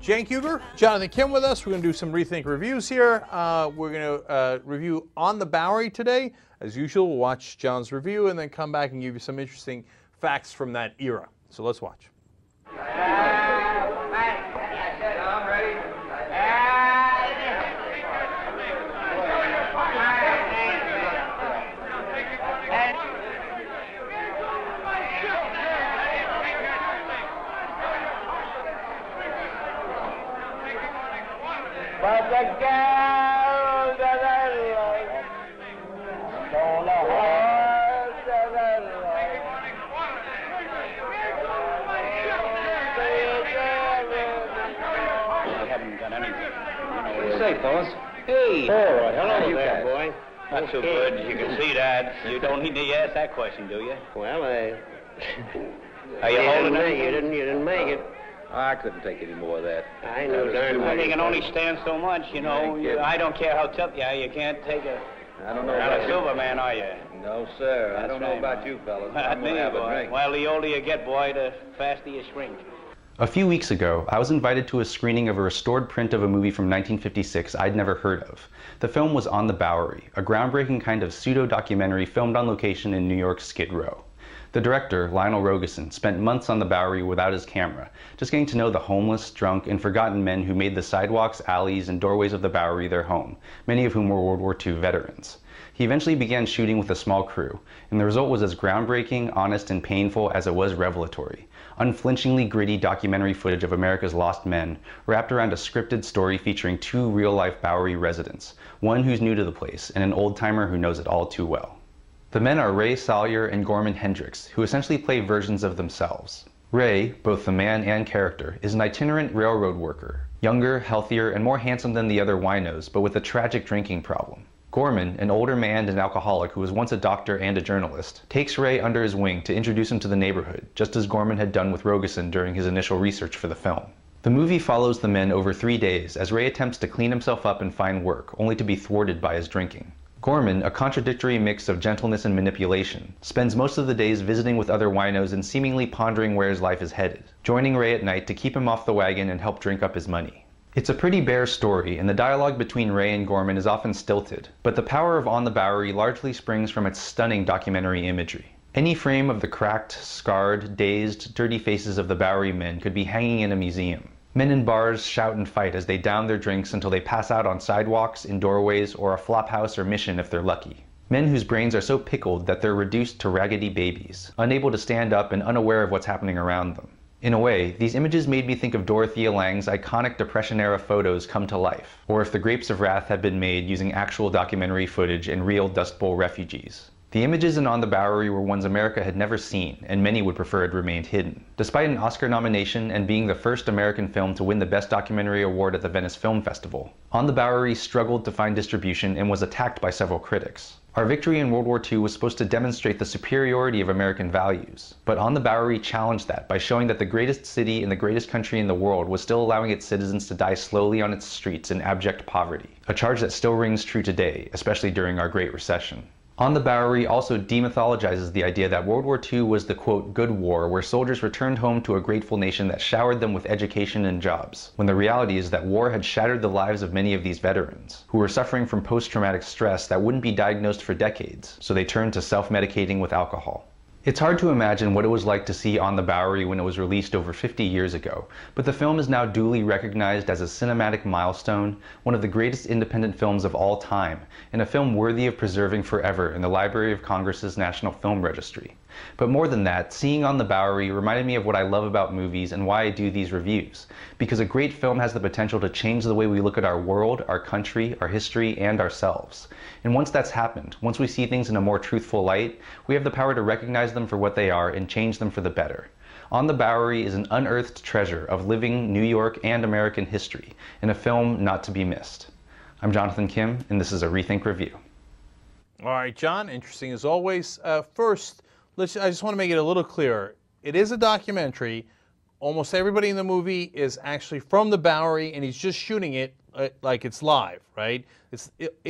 Cenk Uygur, Jonathan Kim with us. We're going to do some ReThink reviews here. We're going to review On the Bowery today. As usual, we'll watch John's review and then come back and give you some interesting facts from that era. So let's watch. But the girl that I love stole a horse that I love. We haven't done anything. What do you say, fellas? Hey! Oh, hello you there, got? boy. Not so good. You can see that. You don't need to ask that question, do you? Well, Are you holding it? You didn't make it. I couldn't take any more of that. I know darn well. Well, you can only stand so much, you know. I don't care how tough you are. You can't take a... I don't know You're not about a you. Superman, are you? No, sir. I That's don't know right, about man. you fellas. Not I'm going me, to have a boy. drink. Well, the older you get, boy, the faster you shrink. A few weeks ago, I was invited to a screening of a restored print of a movie from 1956 I'd never heard of. The film was On the Bowery, a groundbreaking kind of pseudo-documentary filmed on location in New York's Skid Row. The director, Lionel Rogerson, spent months on the Bowery without his camera, just getting to know the homeless, drunk, and forgotten men who made the sidewalks, alleys, and doorways of the Bowery their home, many of whom were World War II veterans. He eventually began shooting with a small crew, and the result was as groundbreaking, honest, and painful as it was revelatory. Unflinchingly gritty documentary footage of America's lost men, wrapped around a scripted story featuring two real-life Bowery residents, one who's new to the place, and an old-timer who knows it all too well. The men are Ray Salyer and Gorman Hendricks, who essentially play versions of themselves. Ray, both the man and character, is an itinerant railroad worker, younger, healthier, and more handsome than the other winos, but with a tragic drinking problem. Gorman, an older man and alcoholic who was once a doctor and a journalist, takes Ray under his wing to introduce him to the neighborhood, just as Gorman had done with Rogerson during his initial research for the film. The movie follows the men over 3 days as Ray attempts to clean himself up and find work, only to be thwarted by his drinking. Gorman, a contradictory mix of gentleness and manipulation, spends most of the days visiting with other winos and seemingly pondering where his life is headed, joining Ray at night to keep him off the wagon and help drink up his money. It's a pretty bare story, and the dialogue between Ray and Gorman is often stilted, but the power of On the Bowery largely springs from its stunning documentary imagery. Any frame of the cracked, scarred, dazed, dirty faces of the Bowery men could be hanging in a museum. Men in bars shout and fight as they down their drinks until they pass out on sidewalks, in doorways, or a flophouse or mission if they're lucky. Men whose brains are so pickled that they're reduced to raggedy babies, unable to stand up and unaware of what's happening around them. In a way, these images made me think of Dorothea Lange's iconic Depression-era photos come to life, or if the Grapes of Wrath had been made using actual documentary footage and real Dust Bowl refugees. The images in On the Bowery were ones America had never seen, and many would prefer had remained hidden. Despite an Oscar nomination and being the first American film to win the Best Documentary Award at the Venice Film Festival, On the Bowery struggled to find distribution and was attacked by several critics. Our victory in World War II was supposed to demonstrate the superiority of American values, but On the Bowery challenged that by showing that the greatest city in the greatest country in the world was still allowing its citizens to die slowly on its streets in abject poverty, a charge that still rings true today, especially during our Great Recession. On the Bowery also demythologizes the idea that World War II was the, quote, good war where soldiers returned home to a grateful nation that showered them with education and jobs, when the reality is that war had shattered the lives of many of these veterans, who were suffering from post-traumatic stress that wouldn't be diagnosed for decades, so they turned to self-medicating with alcohol. It's hard to imagine what it was like to see On the Bowery when it was released over 50 years ago, but the film is now duly recognized as a cinematic milestone, one of the greatest independent films of all time, and a film worthy of preserving forever in the Library of Congress's National Film Registry. But more than that, seeing On the Bowery reminded me of what I love about movies and why I do these reviews, because a great film has the potential to change the way we look at our world, our country, our history, and ourselves. And once that's happened, once we see things in a more truthful light, we have the power to recognize them for what they are and change them for the better. On the Bowery is an unearthed treasure of living New York and American history, and a film not to be missed. I'm Jonathan Kim, and this is a ReThink Review. All right, John, interesting as always. First, I just want to make it a little clearer. It is a documentary. Almost everybody in the movie is actually from the Bowery, and he's just shooting it like it's live, right?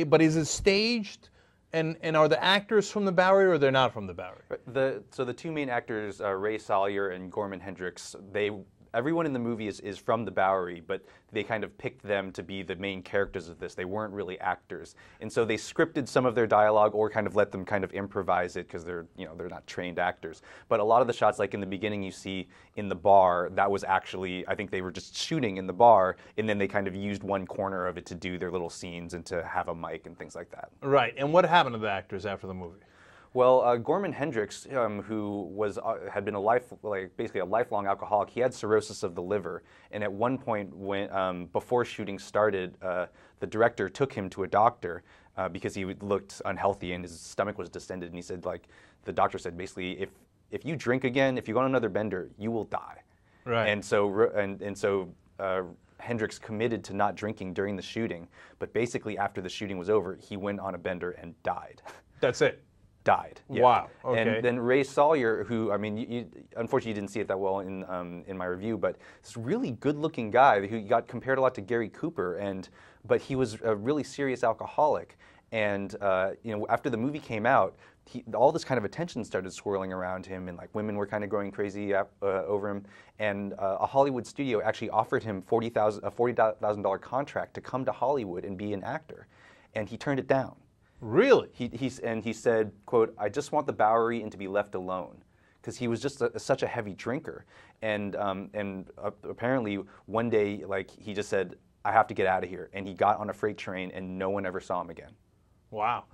But is it staged? And are the actors from the Bowery, or they're not from the Bowery? So the two main actors, Ray Salyer and Gorman Hendricks, they everyone in the movie is from the Bowery, but they kind of picked them to be the main characters of this. They weren't really actors, and so they scripted some of their dialogue or kind of let them kind of improvise it because they're not trained actors. But a lot of the shots, like in the beginning, you see in the bar, that was actually, I think they were just shooting in the bar, and then they kind of used one corner of it to do their little scenes and to have a mic and things like that. Right. And what happened to the actors after the movie? Well, Gorman Hendricks, who had been basically a lifelong alcoholic, he had cirrhosis of the liver, and at one point, when before shooting started, the director took him to a doctor because he looked unhealthy and his stomach was distended, and he said, like, the doctor said basically, if you drink again, if you go on another bender, you will die. Right. And so Hendricks committed to not drinking during the shooting, but basically after the shooting was over, he went on a bender and died. That's it. Died. Yeah. Wow. Okay. And then Ray Sawyer, who, I mean, unfortunately you didn't see it that well in my review, but this really good-looking guy who got compared a lot to Gary Cooper, but he was a really serious alcoholic. And after the movie came out, all this kind of attention started swirling around him, and like women were kind of going crazy over him. And a Hollywood studio actually offered him a $40,000 contract to come to Hollywood and be an actor, and he turned it down. Really? He said, quote, "I just want the Bowery and to be left alone," because he was just such a heavy drinker, and apparently one day, like, he just said, "I have to get out of here," and he got on a freight train, and no one ever saw him again. Wow.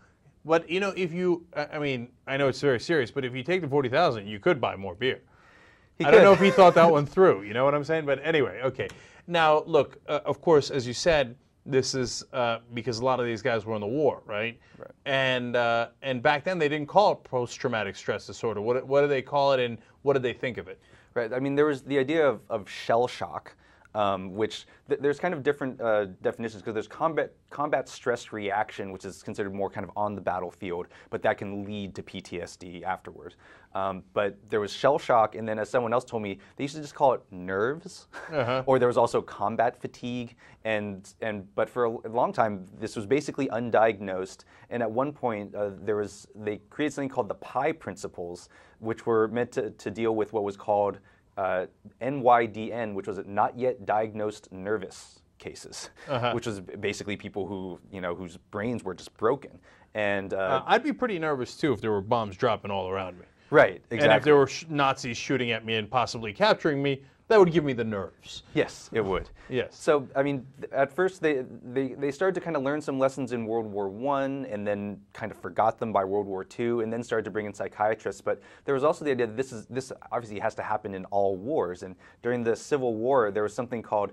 But if you, I mean, I know it's very serious, but if you take the 40,000, you could buy more beer. I don't know if he thought that one through. You know what I'm saying? But anyway, okay. Now, look, of course, as you said, this is because a lot of these guys were in the war, right? Right. And back then they didn't call it post-traumatic stress disorder. What do they call it, and what did they think of it? Right. I mean, there was the idea of shell shock, which there's kind of different definitions, because there's combat stress reaction, which is considered more kind of on the battlefield, but that can lead to PTSD afterwards. But there was shell shock, and then as someone else told me, they used to just call it nerves, or there was also combat fatigue, but for a long time this was basically undiagnosed. And at one point they created something called the PI principles, which were meant to deal with what was called NYDN, which was not yet diagnosed nervous cases, which was basically people who whose brains were just broken. And I'd be pretty nervous too if there were bombs dropping all around me. Right, exactly. And if there were Nazis shooting at me and possibly capturing me, that would give me the nerves. Yes, it would. Yes. So, I mean, at first they started to kind of learn some lessons in World War I, and then kind of forgot them by World War II, and then started to bring in psychiatrists. But there was also the idea that this obviously has to happen in all wars. And during the Civil War, there was something called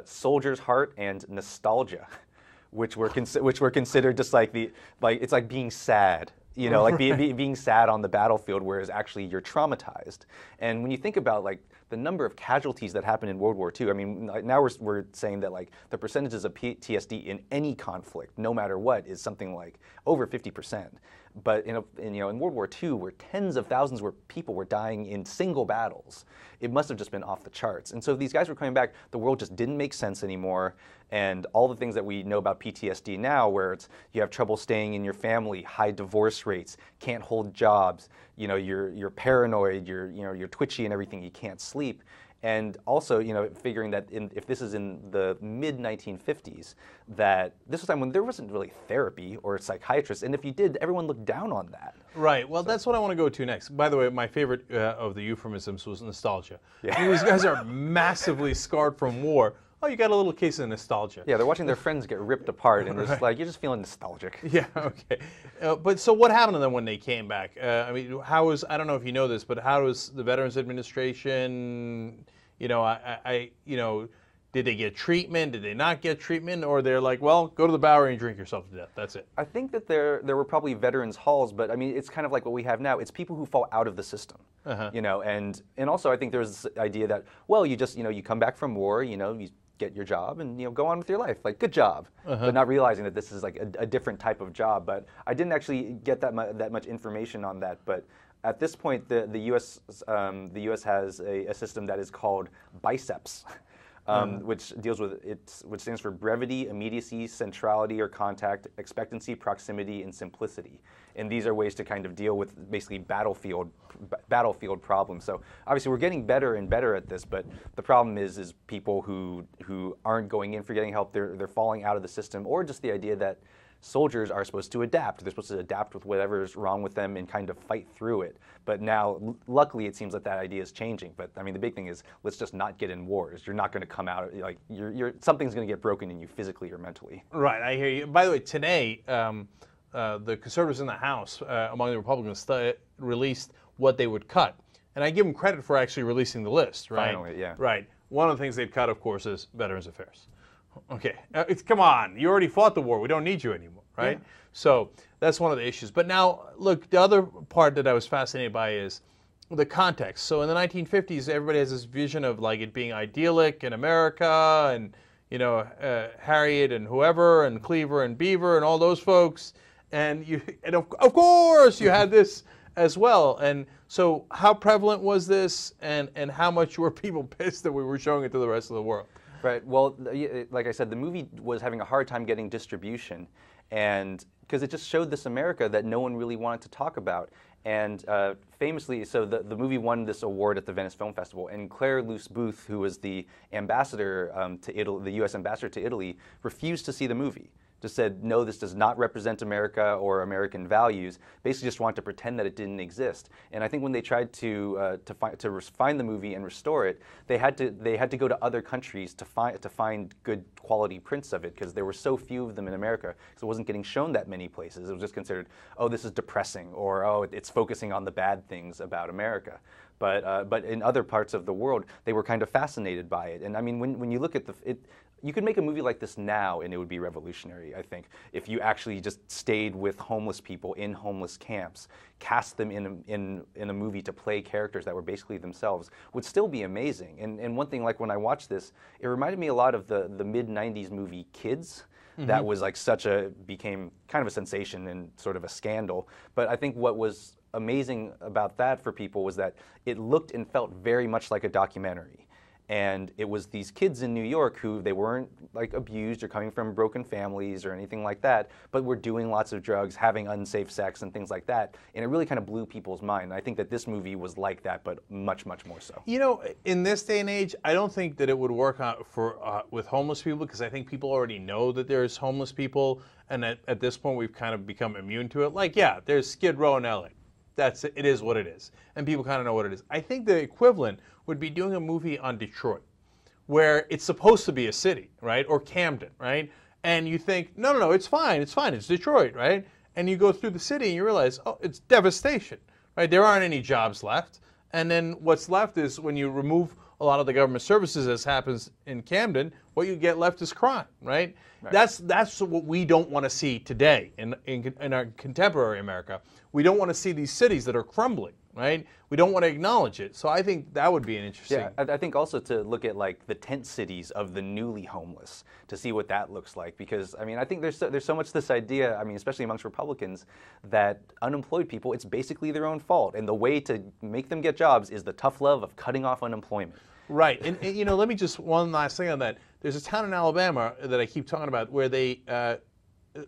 soldier's heart and nostalgia, which were considered just like it's like being sad. Like being sad on the battlefield, whereas actually you're traumatized. And when you think about like the number of casualties that happened in World War II, I mean, now we're saying that like the percentages of PTSD in any conflict, no matter what, is something like over 50%. But in World War II, where tens of thousands of people were dying in single battles, it must have just been off the charts. And so these guys were coming back, the world just didn't make sense anymore, and all the things that we know about PTSD now, where you have trouble staying in your family, high divorce rates, can't hold jobs, you're paranoid, you're twitchy and everything, you can't sleep. And also, figuring that if this is in the mid-1950s, that this was a time when there wasn't really therapy or psychiatrists, and if you did, everyone looked down on that. Right. Well, that's what I want to go to next. By the way, my favorite of the euphemisms was nostalgia. Yeah. These guys are massively scarred from war. Oh, you got a little case of nostalgia. Yeah, they're watching their friends get ripped apart, and it's like, you're just feeling nostalgic. Yeah, okay. But so what happened to them when they came back? I mean, I don't know if you know this, but how was the Veterans Administration, did they get treatment? Did they not get treatment? Or they're like, well, go to the Bowery and drink yourself to death. That's it. I think that there were probably veterans halls, but I mean, it's kind of like what we have now. It's people who fall out of the system, and also I think there's this idea that, well, you just, you come back from war, you get your job and go on with your life, like, good job, but not realizing that this is like a different type of job. But I didn't actually get that much information on that. But at this point, the U.S. has a system that is called biceps, which deals with which stands for brevity, immediacy, centrality or contact, expectancy, proximity, and simplicity. And these are ways to kind of deal with basically battlefield problems. So obviously we're getting better and better at this, but the problem is people who aren't going in for getting help, they're falling out of the system, or just the idea that soldiers are supposed to adapt. They're supposed to adapt with whatever's wrong with them and kind of fight through it. But now, luckily, it seems like that idea is changing. But I mean, the big thing is, let's just not get in wars. You're not going to come out like something's going to get broken in you physically or mentally. Right, I hear you. By the way, today, the conservatives in the House, among the Republicans, released what they would cut. And I give them credit for actually releasing the list, right? Finally, yeah. Right. One of the things they'd cut, of course, is Veterans Affairs. Okay, come on. You already fought the war. We don't need you anymore, right? Yeah. So that's one of the issues. But now, look, the other part that I was fascinated by is the context. So in the 1950s, everybody has this vision of like it being idyllic in America, and Harriet and whoever, and Cleaver and Beaver and all those folks, and of course you had this as well. And so, how prevalent was this, and how much were people pissed that we were showing it to the rest of the world? Right. Well, like I said, the movie was having a hard time getting distribution, and because it just showed this America that no one really wanted to talk about. And famously, so the movie won this award at the Venice Film Festival, and Claire Luce Booth, who was the ambassador to Italy, the U.S. ambassador to Italy, refused to see the movie. Just said, no, this does not represent America or American values. Basically, just wanted to pretend that it didn't exist. And I think when they tried to find the movie and restore it, they had to go to other countries to find good quality prints of it, because there were so few of them in America. Because it wasn't getting shown that many places. It was just considered, oh, this is depressing, or oh, it's focusing on the bad things about America. But in other parts of the world, they were kind of fascinated by it. And I mean, when you look at you could make a movie like this now and it would be revolutionary, I think, if you actually just stayed with homeless people in homeless camps, cast them in a movie to play characters that were basically themselves, would still be amazing. And one thing, like when I watched this, it reminded me a lot of the mid-90s movie Kids. Mm-hmm. That was like became kind of a sensation and sort of a scandal. But I think what was amazing about that for people was that it looked and felt very much like a documentary. And it was these kids in New York who, they weren't like abused or coming from broken families or anything like that, but were doing lots of drugs, having unsafe sex and things like that. And it really kind of blew people's mind. And I think that this movie was like that, but much, much more so. You know, in this day and age, I don't think that it would work out with homeless people, because I think people already know that there's homeless people. And at this point, we've kind of become immune to it. Like, yeah, there's Skid Row in LA. It is what it is. And people kind of know what it is. I think the equivalent would be doing a movie on Detroit, where it's supposed to be a city, right? Or Camden, right? And you think, no, it's fine, it's Detroit, right? And you go through the city and you realize, oh, it's devastation, right? There aren't any jobs left. And then what's left is, when you remove a lot of the government services, as happens in Camden, what you get left is crime, right? That's what we don't want to see today in our contemporary America. We don't want to see these cities that are crumbling, right? We don't want to acknowledge it. So I think that would be an interesting... Yeah, I think also to look at like the tent cities of the newly homeless, to see what that looks like. Because, I mean, I think there's so much this idea, I mean, especially amongst Republicans, that unemployed people, it's basically their own fault. And the way to make them get jobs is the tough love of cutting off unemployment. Right. And you know, let me just, one last thing on that. There's a town in Alabama that I keep talking about where they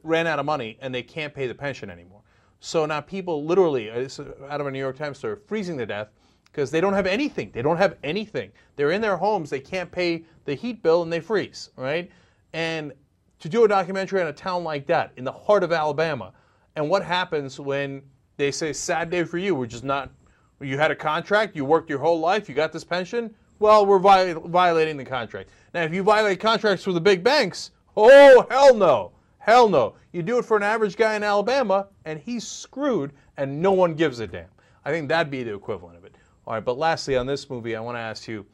ran out of money and they can't pay the pension anymore. So now people literally, out of a New York Times story, freezing to death because they don't have anything. They don't have anything. They're in their homes. They can't pay the heat bill and they freeze, right? And to do a documentary on a town like that in the heart of Alabama, and what happens when they say, sad day for you, we're just not, you had a contract, you worked your whole life, you got this pension, well, we're violating the contract. Now, if you violate contracts with the big banks, oh, hell no. Hell no. You do it for an average guy in Alabama, and he's screwed, and no one gives a damn. I think that'd be the equivalent of it. All right, but lastly, on this movie, I want to ask you,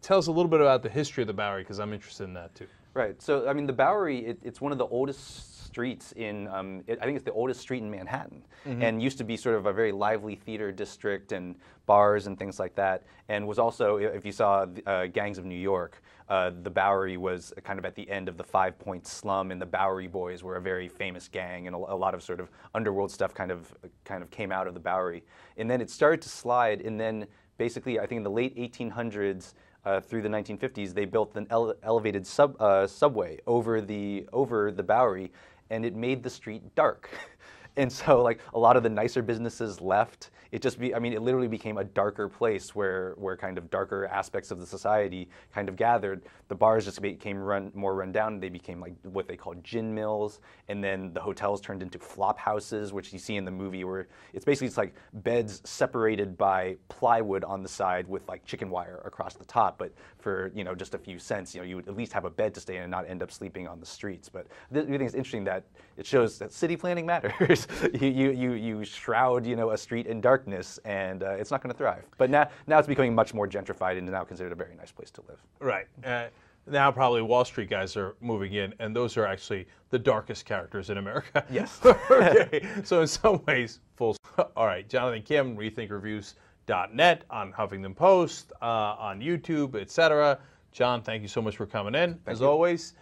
tell us a little bit about the history of the Bowery, because I'm interested in that, too. Right. So, I mean, the Bowery, it's one of the oldest streets in, I think it's the oldest street in Manhattan, and used to be sort of a very lively theater district and bars and things like that, and was also, if you saw Gangs of New York, the Bowery was kind of at the end of the 5 Point slum, and the Bowery Boys were a very famous gang, and a lot of sort of underworld stuff kind of came out of the Bowery. And then it started to slide, and then basically, I think in the late 1800s, through the 1950s, they built an elevated subway over the Bowery, and it made the street dark. And so, like, a lot of the nicer businesses left. It literally became a darker place where kind of darker aspects of the society kind of gathered. The bars just became more run down. They became like what they called gin mills, and then the hotels turned into flop houses, which you see in the movie, where it's basically like beds separated by plywood on the side with like chicken wire across the top. But for just a few cents, you would at least have a bed to stay in and not end up sleeping on the streets. But I think it's interesting that it shows that city planning matters. you shroud a street in darkness, and it's not going to thrive. But now it's becoming much more gentrified and now considered a very nice place to live. Right. Now probably Wall Street guys are moving in, and those are actually the darkest characters in America. Yes. Okay. So in some ways, full. All right. Jonathan Kim, ReThinkReviews.net, on Huffington Post, on YouTube, etc. John, thank you so much for coming in, as always.